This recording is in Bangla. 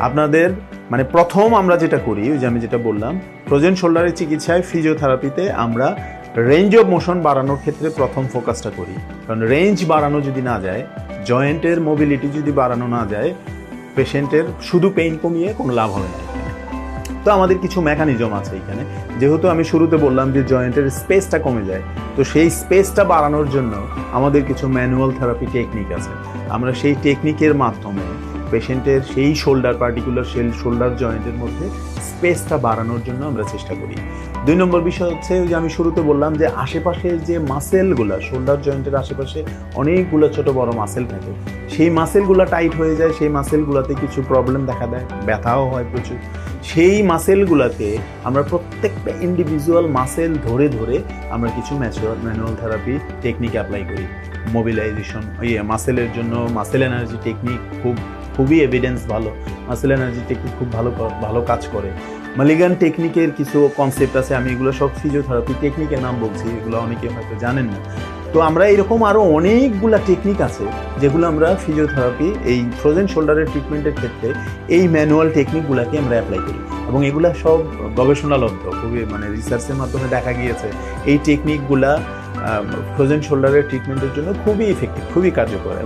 আপনাদের মানে প্রথম আমরা যেটা করি, ওই যে আমি যেটা বললাম, ফ্রোজেন শোল্ডারের চিকিৎসায় ফিজিওথেরাপিতে আমরা রেঞ্জ অফ মোশন বাড়ানোর ক্ষেত্রে প্রথম ফোকাসটা করি। কারণ রেঞ্জ বাড়ানো যদি না যায়, জয়েন্টের মোবিলিটি যদি বাড়ানো না যায়, পেশেন্টের শুধু পেইন কমিয়ে কোনো লাভ হবে না। তো আমাদের কিছু মেকানিজম আছে এখানে। যেহেতু আমি শুরুতে বললাম যে জয়েন্টের স্পেসটা কমে যায়, তো সেই স্পেসটা বাড়ানোর জন্য আমাদের কিছু ম্যানুয়াল থেরাপি টেকনিক আছে। আমরা সেই টেকনিকের মাধ্যমে পেশেন্টের সেই শোল্ডার, পার্টিকুলার শোল্ডার জয়েন্টের মধ্যে স্পেসটা বাড়ানোর জন্য আমরা চেষ্টা করি। 2 নম্বর বিষয় হচ্ছে ওই যে আমি শুরুতে বললাম যে আশেপাশে যে মাসেলগুলো, শোল্ডার জয়েন্টের আশেপাশে অনেকগুলো ছোট বড় মাসেল থাকে, সেই মাসেলগুলো টাইট হয়ে যায়, সেই মাসেলগুলোতে কিছু প্রবলেম দেখা দেয়, ব্যথাও হয় প্রচুর। সেই মাসেলগুলোকে আমরা প্রত্যেকটা ইন্ডিভিজুয়াল মাসেল ধরে ধরে আমরা কিছু ম্যানুয়াল থেরাপি টেকনিক অ্যাপ্লাই করি। মোবিলাইজেশন, মাসেলের জন্য মাসেল এনার্জি টেকনিক খুবই এভিডেন্স ভালো, মাসেল এনার্জি টেকনিক খুব ভালো কাজ করে। মালিগান টেকনিকের কিছু কনসেপ্ট আছে, আমি এগুলো সব ফিজিওথেরাপি টেকনিকের নাম বলছি, এগুলো অনেকে হয়তো জানেন না। তো আমরা এরকম আরও অনেকগুলা টেকনিক আছে যেগুলো আমরা ফিজিওথেরাপি এই ফ্রোজেন শোল্ডারের ট্রিটমেন্টের ক্ষেত্রে এই ম্যানুয়াল টেকনিকগুলোকে আমরা অ্যাপ্লাই করি, এবং এগুলা সব গবেষণালব্ধ, খুবই মানে রিসার্চের মাধ্যমে দেখা গিয়েছে এই টেকনিকগুলা ফ্রোজেন শোল্ডারের ট্রিটমেন্টের জন্য খুবই ইফেক্টিভ, খুবই কার্যকর।